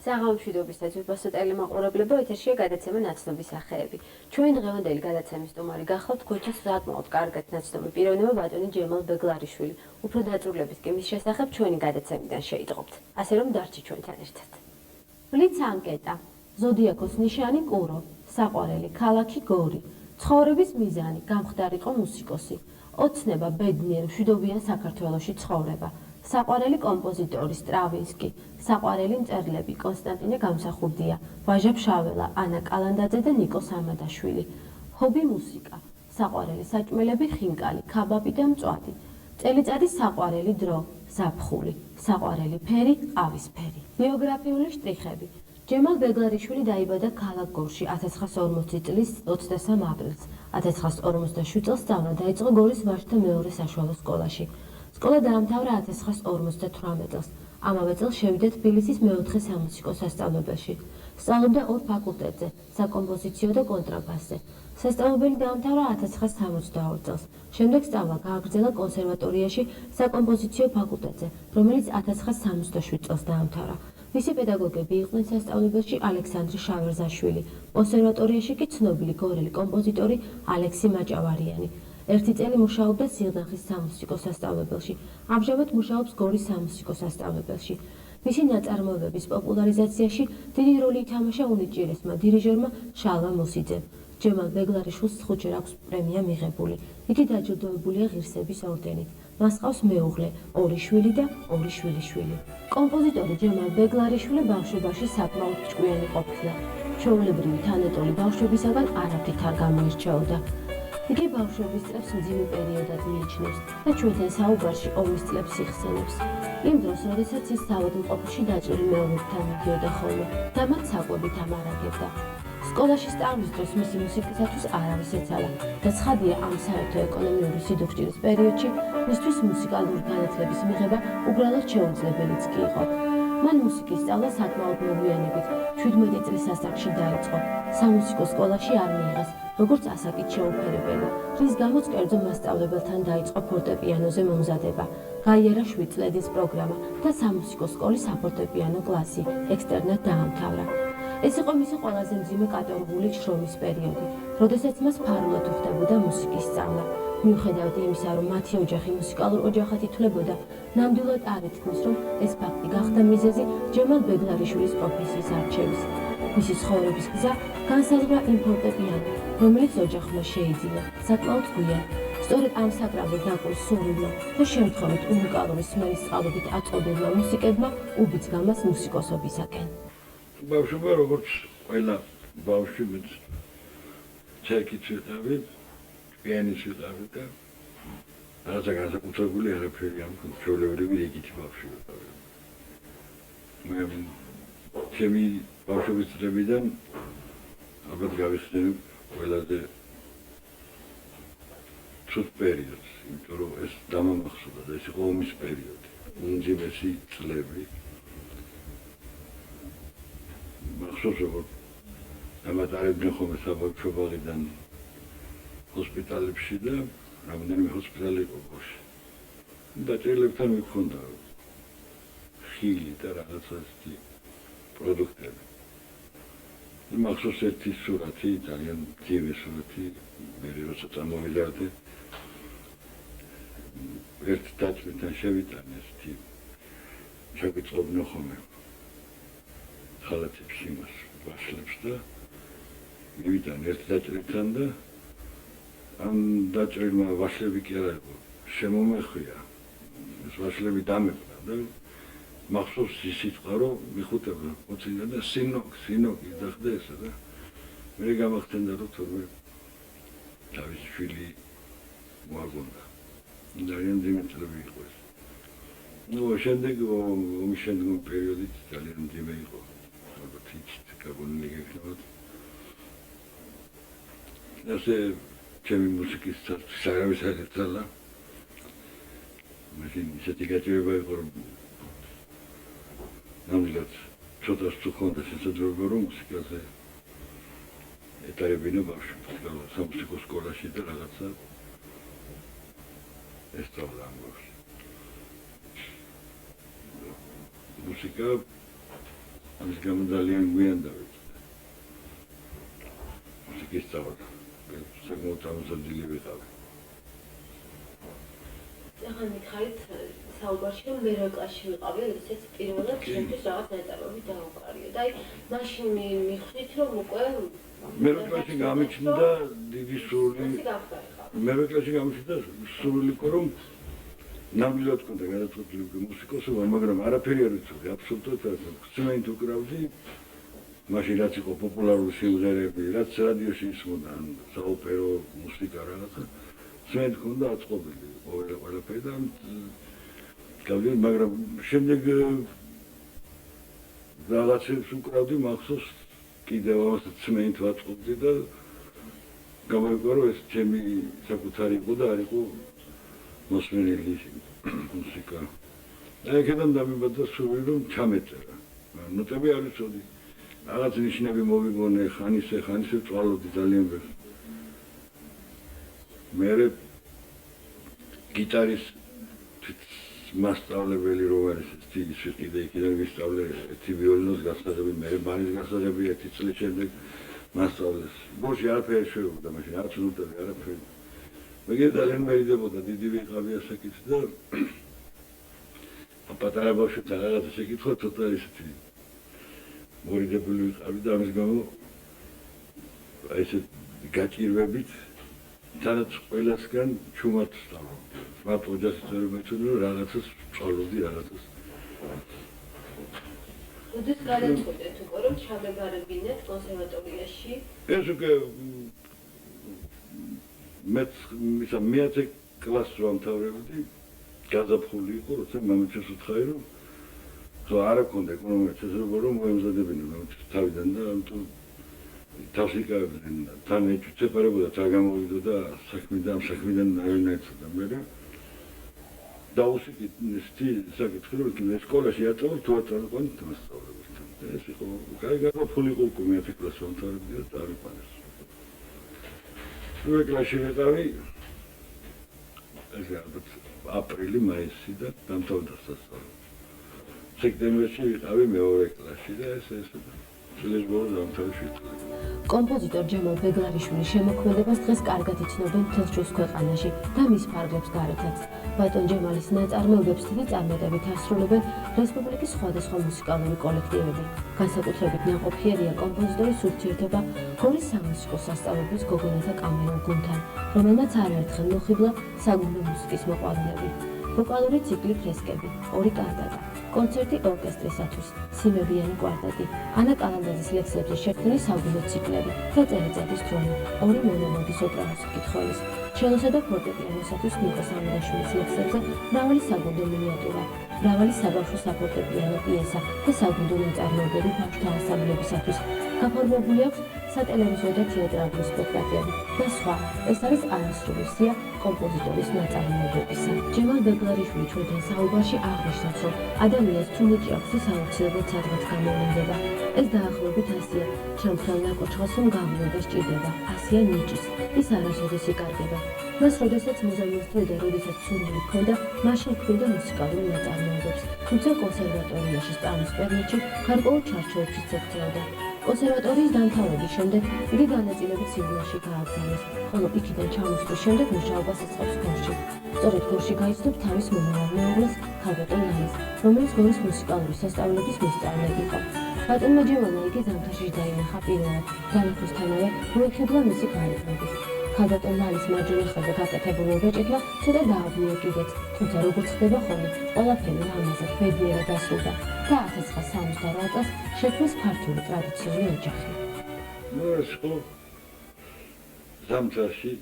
საღამო მშვიდობისას უპასო ტელემაყურებლებო, ეთერშია გადაცემა ნაცნობი სახეები. ჩვენ დღევანდელი გადაცემის სტუმარი გახლავთ ქუჩის საკმაოდ კარგად ნაცნობი პიროვნება ბატონი ჯემალ ბეგლარიშვილი. უფრო დაწვრილების კი მის შესახებ ჩვენი გადაცემიდან შეიტყობთ. ასე რომ დარჩი ჩვენთან ერთად. ბლიც ანკეტა. ზოდიაქოს ნიშანი კურო, საყვარელი ქალაქი გორი, ცხოვრების მიზანი გამხდარიყო მუსიკოსი, ოცნება ბედნიერ მშვიდობიან საქართველოში ცხოვრება. საყვარელი კომპოზიტორი სტრავინსკი, საყვარელი მწერლები კონსტანტინე გამსახურდია, ვაჟა ფშაველა, ანა კალანდაძე და ნიკო სამადაშვილი. ჰობი მუსიკა, საყვარელი საჭმელები ხინკალი, ქაბაბი და მწვადი. წელიწადის საყვარელი დრო, ზაფხული, საყვარელი ფერი, ყავისფერი. ბიოგრაფიული შტრიხები. ჯემალ ბეგლარიშვილი დაიბადა ქალაქ გორში 1940 წლის 23 აპრილს. 1947 წელს სწავლა დაიწყო გორის ვაჟთა მეორე საშუალო სკოლაში. სკოლა დაამთავრა 1958 წელს. ამავე წელს შევიდა თბილისის მეოთხე სამუსიკო სასწავლებელში. სწავლობდა ორ ფაკულტეტზე, საკომპოზიციო და კონტრაბასზე. სასწავლებელი დაამთავრა 1962 წელს. შემდეგ სწავლა გააგრძელა კონსერვატორიაში საკომპოზიციო ფაკულტეტზე, რომელიც 1967 წელს დაამთავრა. მისი პედაგოგები იყვნენ სასწავლებელში ალექსანდრე შავერზაშვილი, კონსერვატორიაში კი ცნობილი გორელი კომპოზიტორი ალექსი მაჭავარიანი. ერთი წელი მუშაობდა სიღნაღის სამუსიკო სასწავლებელში, ამჟამად მუშაობს გორის სამუსიკო სასწავლებელში. მისი ნაწარმოებების პოპულარიზაციაში დიდი როლი ითამაშა უნიჭიერესმა დირიჟორმა შალვა მოსიძემ. ჯემალ ბეგლარიშვილს 5-ჯერ აქვს პრემია მიღებული. იგი დაჯილდოებულია ღირსების ორდენით. მას ჰყავს მეუღლე, 2 შვილი და 2 შვილიშვილი. კომპოზიტორი ჯემალ ბეგლარიშვილი ბავშვობაში საკმაოდ ჭკვიანი ყოფილა. ჩვეულებრივი თანატოლი ბავშვებისაგან არაფრით არ გამოირჩეოდა. იგი ბავშვობის წლებს მძიმე პერიოდად მიიჩნევს და ჩვენთან საუბარში ომის წლებს იხსენებს. იმ დროს, როდესაც ის საავადმყოფოში დაჭრილი მეუღლებთან მიდიოდა ხოლმე და მათ საკვებით ამარაგებდა. სკოლაში სწავლის დროს მისი მუსიკისათვის არავის ეცალა და ცხადია ამ საერთო ეკონომიური სიდუხჭირის პერიოდში მისთვის მუსიკალური განათლების მიღება უბრალოდ შეუძლებელიც კი იყო. მან მუსიკის სწავლა საკმაოდ მოგვიანებით, 17 წლის ასაკში დაიწყო. სამუსიკო სკოლაში არ მიიღეს, როგორც ასაკით შეუფერებელი, რის გამოც კერძო მასწავლებელთან დაიწყო ფორტეპიანოზე მომზადება. გაიარა 7 წლედის პროგრამა და სამუსიკო სკოლის საფორტეპიანო კლასი ექსტერნად დაამთავრა. ეს იყო მისი ყველაზე მძიმე კატორღული შრომის პერიოდი, როდესაც მას ფარულად უხდებოდა მუსიკის სწავლა. მიუხედავად იმისა, რომ მათი ოჯახი მუსიკალურ ოჯახად ითვლებოდა, ნამდვილად არ ითქმის, რომ ეს ფაქტი გახდა მიზეზი ჯემალ ბეგლარიშვილის პროფესიის არჩევის. მისი ცხოვრების გზა განსაზღვრა იმ ფორტეპიანო, რომელიც ოჯახმა შეიძინა, საკმაოდ გვიან. სწორედ ამ საკრავზე დაკვრის სურვილმა და შემთხვევით უნიკალური სმენის წყალობით აწყობილმა მუსიკებმა უბიც გამას მუსიკოსობისაკენ. ბავშვობა როგორც ყველა ბავშვი მეც ჩერკიც ვიყავი, პიანის ვიყავი და რაღაცა განსაკუთრებული არაფერი არ მქონდა, ჩვეულებრივი ეგეთი ბავშვი ვიყავი. მე ჩემი ბავშვობის წლებიდან ალბათ გავიხსენებ ყველაზე ცუდ პერიოდს, იმიტომ რომ ეს დამამახსოვრდა და ეს იყო ომის პერიოდი, უმძიმესი წლები. მახსოვს რომ დამატარებდნენ ხოლმე საბავშვო ბაღიდან ჰოსპიტალებში და რამდენიმე ჰოსპიტალი იყო გორში. დაჭერილებთან მიქონდა ხილი და რაღაცა ისეთი პროდუქტები. მახსოვს ერთი სურათი, ძალიან მძიმე სურათი, მე როცა წამოვიდარდი, ერთ დაჭრიდან შევიტანე ესეთი შეგვიწყობდნენ ხოლმე ხალათებში იმას ვაშლებს და მივიტან ერთ დაჭრიდან და ამ დაჭრილმა ვაშლები კი არა იყო, შემომეხვია, ეს ვაშლები დამეყრა და მახსოვს ის სიტყვა, რომ მიხუტებდა მოცინდა და სინოკი დახდა ესა და მე გამახსენდა, რომ თორმე თავისი შვილი მოაგონდა. ძალიან მძიმე წლები იყო ეს. შემდეგ ომის შემდგომ პერიოდი ძალიან მძიმე იყო. გაგონილი გექნებათ. ასე ჩემი მუსიკის სარავის არ ეცალა. მაშინ ისეთი გაჭირება იყო, რომ ნამდვილად ცოტას თუ ხონდა შესაძლებლობა, რომ მუსიკაზე ეტარებინა ბავშვი სამუსიკო სკოლაში და რაღაცა ესწავლა ამ ბავშვს. მუსიკა ამის გამო ძალიან გვიან დავიწყე. მუსიკის სწავლა. საკმაოდ ამოსაძილი ვიყავი. ახლა მითხარით საუბარში რომ მე რო კლასში ვიყავი, როდესაც პირველად ჩემთვის რაღაც ნაწარმოები დაუკარიო. და აი მაშინ მიხვდით რომ უკვე მე რო კლასში გამიჩნდა დიდი სურვილი. მე რო კლასში გამიჩნდა სურვილი რომ ნამდვილად კონდა გადაწყვეტილი მუსიკოსობა, მაგრამ არაფერი არ ვიცოდი, აბსოლუტურად არ ვიცოდი. სცენით უკრავდი, მაშინ რაც იყო პოპულარული სიმღერები, რაც რადიოში ისმოდა, საოპერო მუსიკა რაღაცა. სცენით ჰქონდა აწყობილი ყველაფერი და გავდივარ, მაგრამ შემდეგ რაღაცებს უკრავდი მახსოვს კიდევ ამას სცენით ვაწყობდი და გამოვიყო რომ ეს ჩემი საკუთარი იყო და არ იყო მოსმენილი მუსიკა. აქედან დამიბადა სურვილი რომ ჩამეწერა. ნოტები არ ვიცოდი. რაღაც ნიშნები მოვიგონე, ხან ისე წვალობდი ძალიან ბევრს. მერე გიტარის მასწავლებელი რომ არის ის კიდე იქიდან ვისწავლე ერთი ვიოლინოს გასაღები, მერე ბარის გასაღები ერთი წლის შემდეგ მასწავლეს. ბოში არაფერი შეუდა მაშინ, არც ნოტები, არაფერი. მეგერ ძალიან მერიდებოდა, დიდი ვიყავი ასაკით და პატარა ბავშვებთან რაღაცა შეკითხვა ცოტა ისეთი მორიდებული ვიყავი და ამის გამო აი ესე გაჭირვებით თანაც ყველასგან ჩუმად ვსწავლობდი. მათ ოჯახის წევრებმა იცოდნენ რომ რაღაცას ვსწავლობდი, რაღაცას. როდის გადაწყვეტეთ უკვე რომ ჩამებარებინეთ კონსერვატორიაში? ეს უკვე მე-10 კლასს რო ამთავრებდი, გაზაფხული იყო, როცა მამაჩემს უთხარი რომ ხო არ აქონდა ეკონომიკის შესაძლებლობა რომ მოემზადებინა მამაჩემს თავიდან და ამიტომ თავს იკავებდნენ თან ეჭვცეპარებოდა თან გამოვიდო და საქმიდან არავინ აიცოდა მე დაუსიკეთე საკითხი რომ მე სკოლაში აწავ თუ აწავ მასწავლებელთან ეს იყო გაზაფხული იყო უკვე მე-10 კლასს ამთავრებდი და წავიყვანეს. პირველ კლასში ვიყავი ეს ალბათ აპრილი, მაისი და დამთავრდა სასწავლო. სექტემბერში ვიყავი მეორე კლასში და ეს წლის ბოლოს დამთავრდა. კომპოზიტორ ჯემალ ბეგლარიშვილის შემოქმედებას დღეს კარგად იცნობენ მთელ ჩვენს ქვეყანაში და მის ფარგლებს გარეთაც. ბატონ ჯემალის ნაწარმოებებს დიდი წარმატებით ასრულებენ რესპუბლიკის სხვადასხვა მუსიკალური კოლექტივები. განსაკუთრებით ნაყოფიერია კომპოზიტორის ურთიერთობა გორის სამუსიკო სასწავლებლის გოგონათა კამერულ გუნდთან, რომელმაც არაერთხელ მოხიბლა საგუნდო მუსიკის მოყვარულები. ვოკალური ციკლი ფრესკები, 2 კანტატა, კონცერტი ორკესტრისათვის, სიმებიანი კვარტეტი, ანა კალანდაძის ლექსებზე შექმნილი საგუნდო ციკლები და წერიწების დრომა, 2 მონოლოგი სოპრანოს კითხველის, ჩელოსა და ფორტეპიანოსათვის ნიკოს ამირაშვილის ლექსებზე მრავალი საგუნდო მინიატურა, მრავალი საბავშვო საფორტეპიანო პიესა და საგუნდო ნაწარმოებები ბავშვთა ანსამბლებისათვის. გაფორმებული აქვს სატელევიზიო და თეატრალური სპექტაკლები და სხვა. ეს არის არასრული სია კომპოზიტორის ნაწარმოებებისა. ჯემალ ბეგლარიშვილი ჩვენთან საუბარში აღნიშნავს, რომ ადამიანს თუ ნიჭი აქვს, ის აუცილებლად სადღაც გამოვლინდება. ეს დაახლოებით ასია, ჩემხელ ნაკოჩხას რომ გამოვლინდა სჭირდება, ასია ნიჭის, ის არასოდეს იკარგება. მას როდესაც მუზა მოსწონდა და როდესაც სურვილი ჰქონდა, მაშინ ჰქვია მუსიკალურ ნაწარმოებებს, თუმცა კონსერვატორიაში სწავლის პერიოდში გარკვეულ ჩარჩოებშიც ექცეოდა. კონსერვატორიის დამთავრების შემდეგ იგი განაწილებით სივრცეში გააგზავნეს, ხოლო იქიდან ჩამოსვლის შემდეგ მუშაობას იწყებს გორში. სწორედ გორში გაიცნობს თავის მომავალ მეუღლეს, ქალბატონ ლალის, რომელიც გორის მუსიკალური სასწავლებლების მოსწავლე იყო. ბატონმა ჯემალმა იგი ზამთარში დაინახა პირველად, განახვისთანავე მოიხებლა მისი გარეგნობით. ქალბატონ ლალის მარჯვენა ხელზე გაკეთებული ბეჭედვა ცოტა დააბნია კიდეც, თუმცა როგორც ხდება ხოლმე, ყველაფერი ლამაზად ბედნიერად დასრულდა და 1968 წელს შექმნეს ქართული ტრადიციული ოჯახი. ეს ხო ზამთარში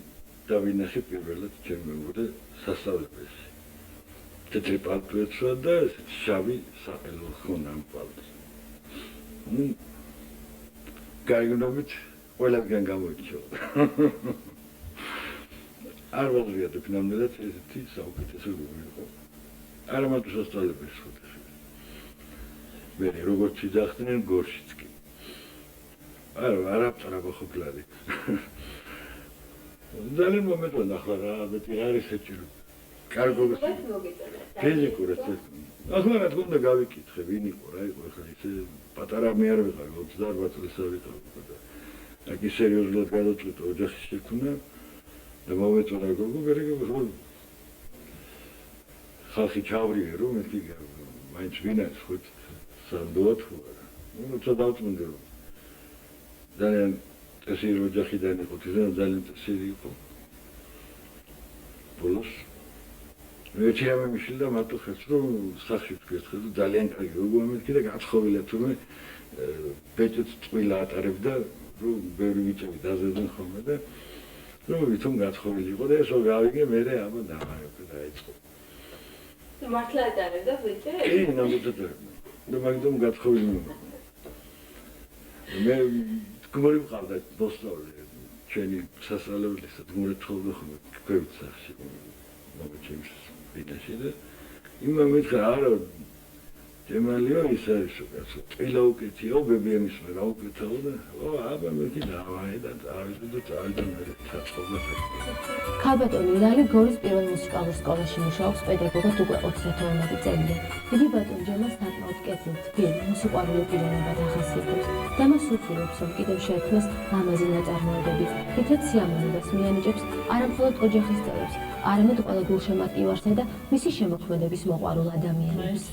დავინახე პირველად ჩემი მეუღლე სასწავლებელში. თეთრი პალტო ეცვა და შავი საყელო ხონა პალტო. გარეგნობით ყველგან გამოირჩეოდა. არ ვაღიარებ ნამდვილად ესეთი საუკეთესო გოგონა იყო. არა მარტო სასწავლებელში ხოთე. მე როგორც იძახდნენ გორშიც კი. არა ტრაბახობლარი. ძალიან მომეწონა ახლა რა მეტი არის ეჭირო. კარგო ფიზიკურად ახლა რა თქმა უნდა გავიკითხე, ვინ იყო რა იყო, ახლა ისე პატარა მე არ ვიყავი, 28 წელსა ვიყავი და აქ სერიოზულად გადაწყვიტე ოჯახის შექმნა და მომეწონა გოგო, მერე ხალხი ჩავრიე რომ მეთქი მაინც ვინაც ხო სანდოა თუ არა. ნუ ცოტა დავწუნდი რომ ძალიან წესიერი ოჯახიდან იყო, ძალიან წესიერი იყო. ბოლოს მეჩიამე მიშილდა მარტო ხელს რომ სახში ვკერთხე და ძალიან კარგი გოგო მეთქი და გაცხოვილა თუმე ბეჭდს წვილა ატარებდა რომ ბევრი ბიჭები დაზედნენ ხოლმე და რომ ვითომ გაცხოვილი იყო და ესო გავიგე მერე აბა დამარებდა დაიწყო. მართლა ატარებდა ბიჭი? კი, ნამდვილად. და მაგდომ გაცხოვილი მიყო. მე გმორი ვყავდა მოსწავლე ჩვენი სასწავლებელისა გმორი ცხოვრობდა ხოლმე ქვევით სახში მოგეჩემს ბიტაში და იმა მითხრა არა თემალიო ის არის უკაცო ტილა უკეთიო ბებიემის მე რა უკეთაო და აბა მე კი დავაი და წავიდი და წავიდა მე ჩაწყობა ქალბატონი ლალი გორის პირველ მუსიკალურ სკოლაში მუშაობს პედაგოგად უკვე 32 წელია. იგი ბატონ ჯემას საკმაოდ კეთილ თბილ მუსიყვარული პიროვნება ახასიათებს და მას უსურვებს რომ კიდევ შეექმნას ლამაზი ნაწარმოებები, რითაც სიამოვნებას მიანიჭებს არამხოლოდ ოჯახის წევრებს, არამედ ყველა გულშემატკივარსა და მისი შემოქმედების მოყვარულ ადამიანებს.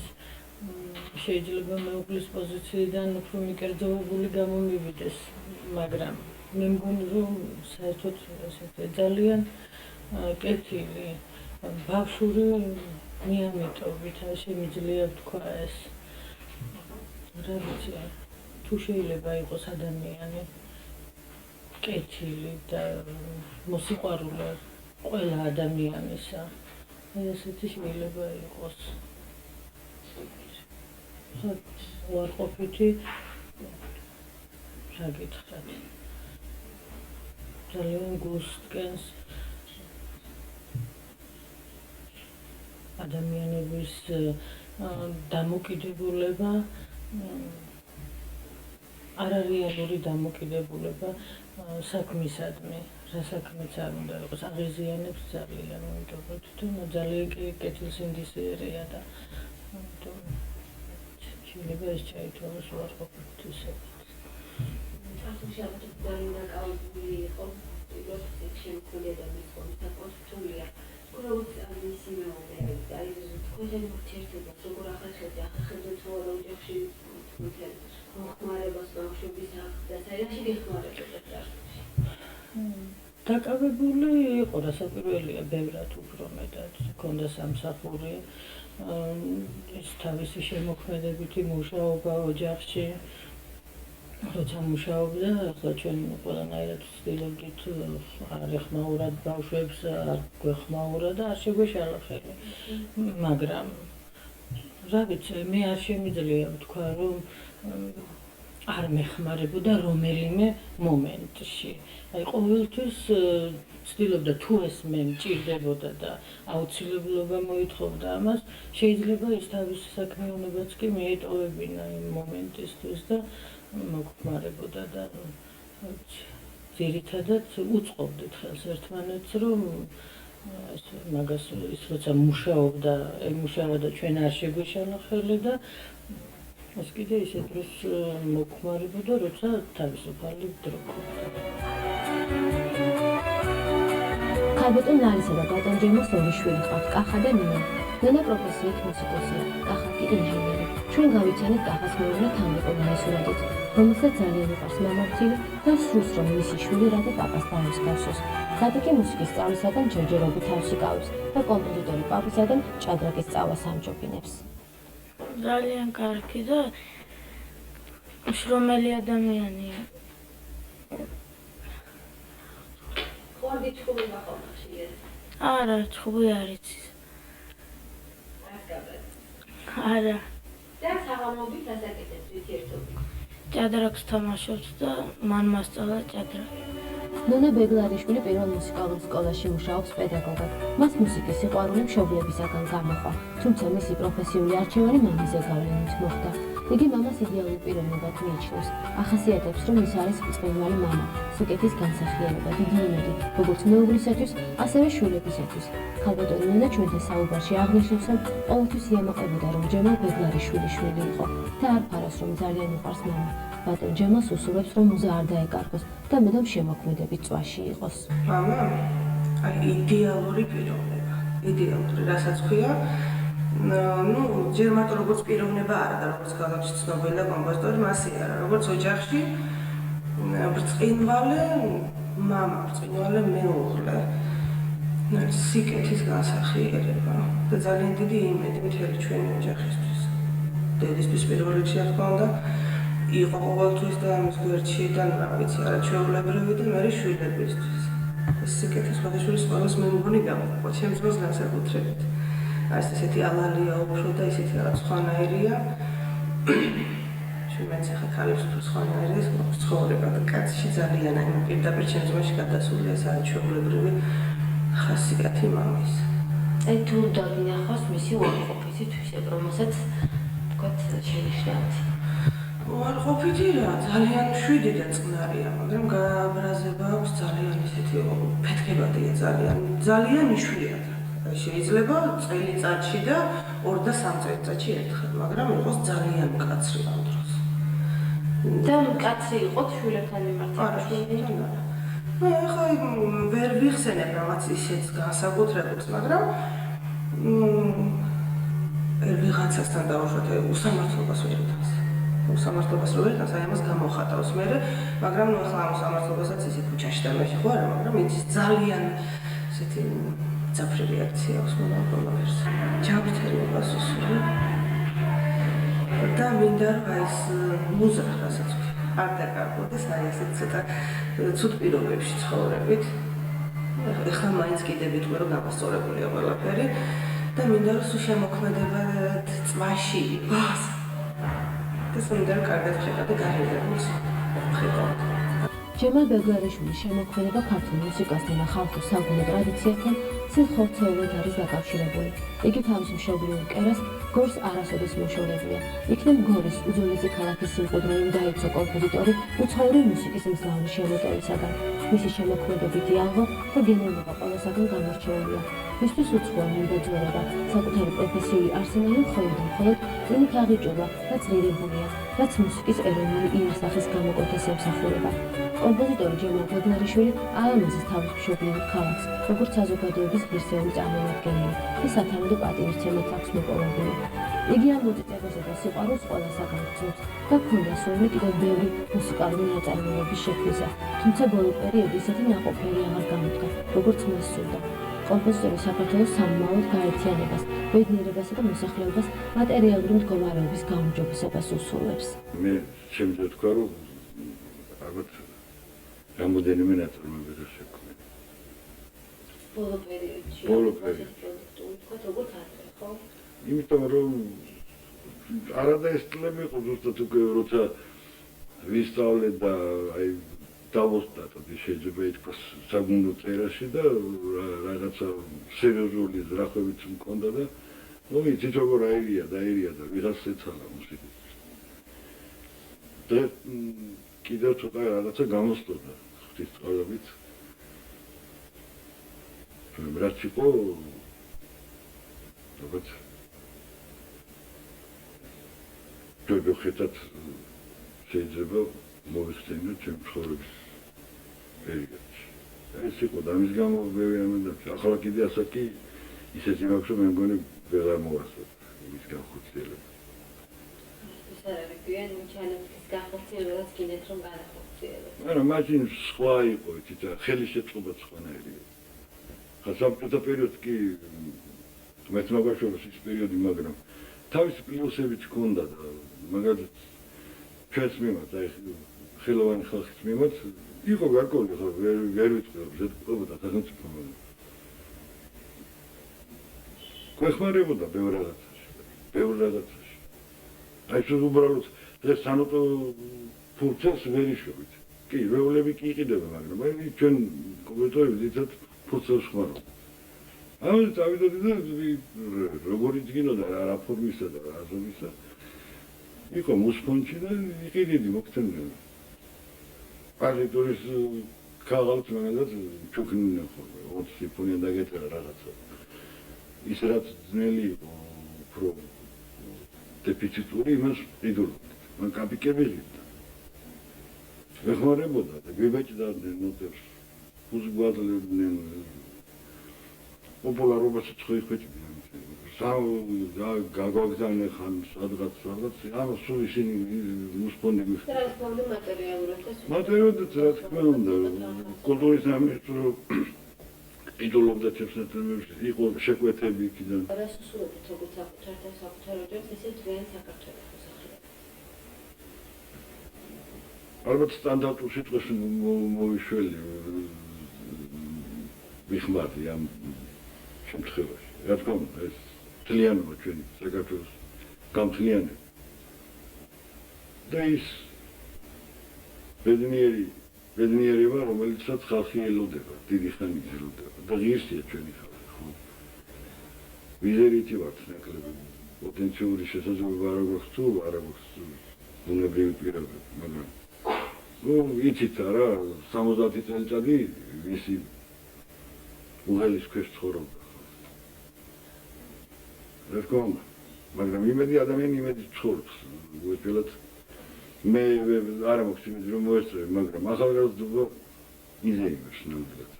შეიძლება მეუღლის პოზიციიდან უფრო მიკერძოებული გამომივიდეს, მაგრამ მე მგონი რომ საერთოდ ესეთი ძალიან კეთილი ბავშვური მიამიტობით შემიძლია თქვა ეს. რა ვიცი, თუ შეიძლება იყოს ადამიანი კეთილი და მოსიყვარულე ყველა ადამიანისა, ესეთი შეიძლება იყოს. უარყოფითი რა გითხრათ ძალიან გულსტკენს ადამიანების დამოკიდებულება არარეალური დამოკიდებულება საქმისადმი რა საქმეც არ უნდა იყოს აღიზიანებს ძალიან იმიტომ რომ თვითონ ძალიან კეთილსინდისიერია და შეიძლება ეს ჩაითვალოს უარყოფითისად. ახლა ძალიან დაკავებული იყო პირველ შემოქმედებების კონტაქტს თულია. როგორც მისი მეუღლე, აი თქვენ მოხერხებათ როგორ ახალშობილ ახალ ცხოვრებაში ოჯახში თვითონ ხმარებას ბავშვების და საერთოდ გეხმარებოდა. დაკავებული იყო რასაკვირველია ბევრად უფრო მეტად ჰქონდა სამსახური ეს თავისი შემოქმედებითი მუშაობა ოჯახში როცა მუშაობდა ახლა ჩვენ ყველანაირად ვცდილობდით არ ეხმაურად ბავშვებს არ გვეხმაურა და არ შეგვეშალა ხელი მაგრამ რა ვიცი მე არ შემიძლია ვთქვა რომ არ მეხმარებოდა რომელიმე მომენტში აი ყოველთვის ცდილობდა თუ ეს მე მჭირდებოდა და აუცილებლობა მოითხოვდა ამას შეიძლება ის თავისი საქმიანობაც კი მიეტოვებინა იმ მომენტისთვის და მოგხმარებოდა და ძირითადად უწყობდით ხელს ერთმანეთს რომ მაგას ის როცა მუშაობდა ემუშავა და ჩვენ არ შეგვეშალა ხელი და ეს კიდე ისე დროს მოგხმარებოდა როცა თავისუფალი დრო ქალბატონ ლალისა და ბატონ ჯემოს ორი შვილი ყავთ, კახა და ნინა. ნინა პროფესიით მუსიკოსია, კახა კი ინჟინერი. ჩვენ გავიცანით კახას მეუღლე თამბეკონა სურათით, რომელსაც ძალიან უყვარს მამაცილი და სურს რომ მისი შვილი რადა პაპას დაემსგავსოს. გადი კი მუსიკის სწავლისაგან ჯერჯერობით თავს იკავებს და კომპოზიტორი პაპისაგან ჭადრაკის სწავლას ამჯობინებს. ძალიან კარგი და შრომელი ადამიანია. ხორდი ჩხუბი მაყავში. არა, ჩხუბი არ იცის. არა. და საღამოობით ასაკეთებს ვითერთობით. ჭადრაკს თამაშობს და მან მასწავლა ჭადრაკი. ნონა ბეგლარიშვილი პირველ მუსიკალურ სკოლაში მუშაობს პედაგოგად. მას მუსიკის სიყვარული მშობლებისაგან გამოყვა, თუმცა მისი პროფესიული არჩევანი მამის ზეგავლენით მოხდა. იგი მამას იდეალურ პიროვნებად მიიჩნევს, ახასიათებს, რომ ის არის ბრწყინვალე მამა, სიკეთის განსახიერება, დიდი იმედი, როგორც მეუღლისათვის, ასევე შვილებისათვის. ქალბატონი ნონა ჩვენთან საუბარში აღნიშნავს, რომ ყოველთვის იამაყებოდა, რომ ჯემალ ბეგლარიშვილი შვილი იყო და არ ფარავს, რომ ძალიან უყვარს მამა. ბატონ ჯემალს უსურვებს, რომ მუზა არ დაეკარგოს და მუდამ შემოქმედებით წვაში იყოს. მამა აი იდეალური პიროვნება, იდეალური, რასაც ქვია, ჯერ მარტო როგორც პიროვნება არა და როგორც ქალაქში ცნობილი და კომპოზიტორი მასე არა, როგორც ოჯახში ბრწყინვალე მამა, ბრწყინვალე მეუღლე, სიკეთის განსახიერება და ძალიან დიდი იმედი მთელი ჩვენი ოჯახისთვის. დედისთვის პირველ რიგში რა თქმა უნდა იყო ყოველთვის და მის გვერდში და რა ვიცი არა ჩვეულებრივი და მე შვილებისთვის. ეს სიკეთის სხვადასხვის ყველას მე მგონი გამოყვა ჩემს დროს განსაკუთრებით. ეს ესეთი ალალია უფრო და ისეთი რაღაც სხვანაირია. ჩვენც ახლა ქალებს უფრო სხვანაირია ცხოვრება და კაცში ძალიან აი პირდაპირ ჩემს დროში გადასულია ეს არის ჩვეულებრივი ხასიათი მამის. აი თუ დაგინახავს მისი უარყოფითი თვისება, რომელსაც თქვათ შენიშნავთ. უარყოფითი რა, ძალიან მშვიდი და წყნარია, მაგრამ გააბრაზება აქვს ძალიან ისეთი ფეთქებადია ძალიან იშვიათად. შეიძლება წელიწადში და 2 და 3 წელიწადში ერთხელ, მაგრამ იყოს ძალიან მკაცრი ამ დროს. და მკაცრი იყო შვილებთან მიმართ. არა, შვილებთან არა. ახლა ვერ ვიხსენებ რაღაც ისეთ განსაკუთრებებს, მაგრამ ვიღაცასთან დავუშვათ უსამართლობას ვერ იტანს. უსამართლობას რო იტანს, აი ამას გამოხატავს მე, მაგრამ ახლა ამ უსამართლობასაც ისე ქუჩაში და მეში ხო არა, მაგრამ იცის ძალიან ესეთი ძაფრი რეაქცია აქვს მოდამ ყველაფერს. ჯანმრთელობას უსურვებ და მინდა რომ ეს მუზა რასაც არ დაკარგოდეს, აი ესეთ ცოტა ცუდ პირობებში ცხოვრებით. ეხლა მაინც კიდე ვიტყვი რომ გამოსწორებულია ყველაფერი და მინდა რომ სულ შემოქმედებად წვაში იყოს. და სულ კარგად ხედავ და გარემოს ხედავ. ჯემალ ბეგლარიშვილის შემოქმედება ქართულ მუსიკასთან და ხალხურ საგუნო ტრადიციასთან სიხორცეულად არის დაკავშირებული. იგი თავის მშობლიურ კერას გორს არასოდეს მოშორებია. იქნებ გორის უძველესი ქალაქის სიმყუდრე დაიცვა კომპოზიტორი უცხოური მუსიკის მძლავრი შემოტევისაგან. მისი შემოქმედებითი ალღა და გენერლობა ყველასაგან გამორჩეულია. მისთვის უცხოა მიმდევრება, საკუთარი პროფესიული არსენალი მხოლოდ და მხოლოდ იმით აღიჭურვა, რაც ღირებულია, რაც მუსიკის ეროვნული იერსახის გამოკვეთას ემსახურება. კომპოზიტორი ჯემალ ბეგლარიშვილი აამაზის თავის მშობლიურ ქალაქს, როგორც საზოგადოების ღირსეული წარმომადგენელი და სათანადო პატივისცემად აქვს მოპოვებული. იგი ამ მოწიწებასა და სიყვარულს ყველასაგან გრძნობს და ჰქონდა სურვილი კიდევ ბევრი მუსიკალური ნაწარმოების შექმნისა, თუმცა ბოლო პერიოდი ისეთი ნაყოფიერი აღარ გამოდგა, როგორც მას სურდა. კომპოზიტორი საქართველოს სამმაოდ გაერთიანებას, ბედნიერებასა და მოსახლეობას მატერიალური მდგომარეობის გაუმჯობესებას უსურვებს. მე შემიძლია თქვა, რომ ალბათ რამოდენიმე ნაწარმოები შექმნა. ბოლო პერიოდში. ბოლო პერიოდში. თქვათ როგორც არის, ხო? იმიტომ რომ არადა ეს წლები იყო ზუსტად უკვე როცა ვისწავლე და აი დავოსტატოთ შეიძლება ითქვას საგუნდო წერაში და რაღაცა სერიოზული ზრახვებიც მქონდა და იცით როგორ აირია და ვიღაც ეცალა მუსიკით. და კიდევ ცოტა რაღაცა გამოსწორდა ღვთისმწყალობით. რაც იყო როგორც ჯოჯოხეთად შეიძლება მოიხსენოთ ჩემ ცხოვრების პერიოდში. ეს იყო და ამის გამო ბევრი ამბობდა, ახლა კიდე ასაკი ისეთი მაქვს, რომ მე მგონი ვეღარ მოვასწრებ იმის განხორციელება. ის არ არის გვიან ჩანაფიქრის განხორციელებაც კიდეთ რომ განახორციელებს. არა, მაშინ სხვა იყო, იცით, ხელის შეწყობა სხვანაირი. ხა საბჭოთა პერიოდს კი მეც მოგაშოროს ის პერიოდი, მაგრამ თავისი პლუსებიც ჰქონდა და მაგალითად ჩვენს მიმართ, აი ხელოვანი ხალხის მიმართ იყო გარკვეული, ხო ვერ ვიტყვი, ზედმეტყობოდა სახელმწიფო. გვეხმარებოდა ბევრ რაღაცაში. აი ეს უბრალოდ დღეს სანოტო ფურცელს ვერ იშვებით. კი, რეულები კი იყიდება, მაგრამ აი ჩვენ კომპიუტერები ძირითადად ფურცელს ხმარობთ. ამაზე წავიდოდი და როგორ იძგინოდა რა ფორმისა და რა ზომისა. იყო მუსფონჩი და იყიდი მოგცემდა. პარტიტურის ქაღალდს მაგალითად ჩუქნინა ხოლმე 20 სიფონია დაგეწერა რაღაცა. ის რაც ძნელი იყო, უფრო დეფიციტური იმას ყიდულობდი. მან კაპიკები ღირდა. ეხმარებოდა და გვიბეჭდადნენ ნოტებს. უზღვაძლებდნენ პოპულარობასაც ხო იხვეჭდნენ. გაგვაგზავნე ხან სადღაც, ამ სულ ისინი მუსფონდი გვიხდა. რა თქმა უნდა მატერიალურად და მატერიალურად რა თქმა უნდა, კულტურის სამინისტრო ყიდულობდა ჩემსათემებს, იყო შეკვეთები იქიდან. რას უსურვებთ როგორც საკუთართან საკუთარ ოჯახს, ესე დღიან საქართველოს მოსახლეობას. ალბათ სტანდარტულ სიტყვას მოვიშველი ვიხმარდი ამ შემთხვევაში. რა თქმა უნდა, ეს მთლიანობა ჩვენი საქართველოს გამთლიანება. და ის ბედნიერება, რომელიცაც ხალხი ელოდება, დიდი ხანი ელოდება და ღირსია ჩვენი ხალხი, ხო? ვიზერიტი ვართ ნაკლები, პოტენციური შესაძლებლობა არ აქვს თუ არ აქვს ბუნებრივი პირობები, მაგრამ იცით რა, 70 წელიწადი ისი უღელის ქვეშ ცხოვრობდა. რა თქმა უნდა, მაგრამ იმედი ადამიანი იმედი ცხოვრობს. უეჭველად მე არ მაქვს იმედი რომ მოესწრები, მაგრამ ახალგაზრდობა იზეიმებს ნამდვილად.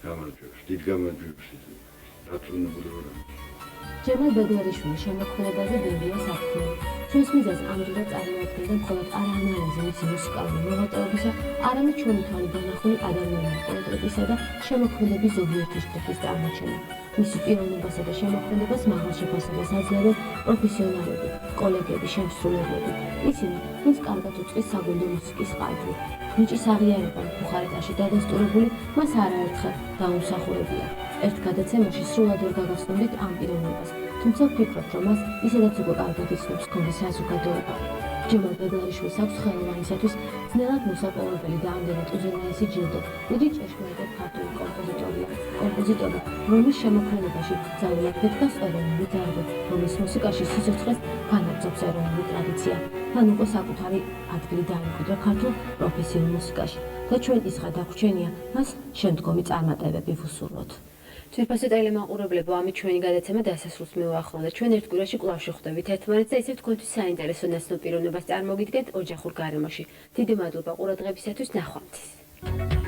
გამარჯვებს, დიდ გამარჯვებს იზეიმებს. დაწუნებული ვარ. ჯემალ ბეგლარიშვილის შემოქმედებაზე ბევრია საქმე. ჩვენს მიზანს ამჯერად წარმოადგენდა მხოლოდ არაანალიზი მისი მუსიკალური მოღვაწეობისა, არამედ ჩვენი თვალით დანახული ადამიანური პორტრეტისა და შემოქმედების ზოგიერთი შტოქის წარმოჩენა. მისი პიროვნებასა და შემოქმედებას მაღალ შეფასებას აძლევენ პროფესიონალები, კოლეგები, შემსრულებლები. ისინი, ვინც კარგად უწყის საგუნდო მუსიკის ყალბი. ნიჭის აღიარებამ ბუხარესტში დადასტურებული, მას არაერთხელ დაუმსახურებია. ერთ გადაცემაში სრულად ვერ გაგაცნობთ ამ პიროვნებას, თუმცა ვფიქრობ, რომ მას ისედაც უკვე კარგად იცნობს ქონდა საზოგადოება. ჯემალ ბეგლარიშვილს აქვს ხელოვანისათვის ძნელად მოსაპოვებელი და ამდენად უზენაესი ჯილდო. იგი ჭეშმარიტად ქართული კომპოზიტორი, რომლის შემოქმედებაში ძალიანად ფეთქავს ეროვნული დარგი, რომლის მუსიკაში სიცოცხლეს განაგრძობს ეროვნული ტრადიცია. მან უკვე საკუთარი ადგილი დაიმკვიდრა ქართულ პროფესიულ მუსიკაში და ჩვენ ის გადაგვჩენია მას შემდგომი წარმატებები ვუსურვოთ. თვითფასი ტელემაყურებლებო, ამით ჩვენი გადაცემა დასასრულს მივუახლოვდა. ჩვენ ერთ კვირაში კვლავ შეხვდებით ერთმანეთს და ისევ თქვენთვის საინტერესო ნაცნობ პიროვნებას წარმოგიდგენთ ოჯახურ გარემოში. დიდი მადლობა ყურადღებისათვის, ნახვამდის.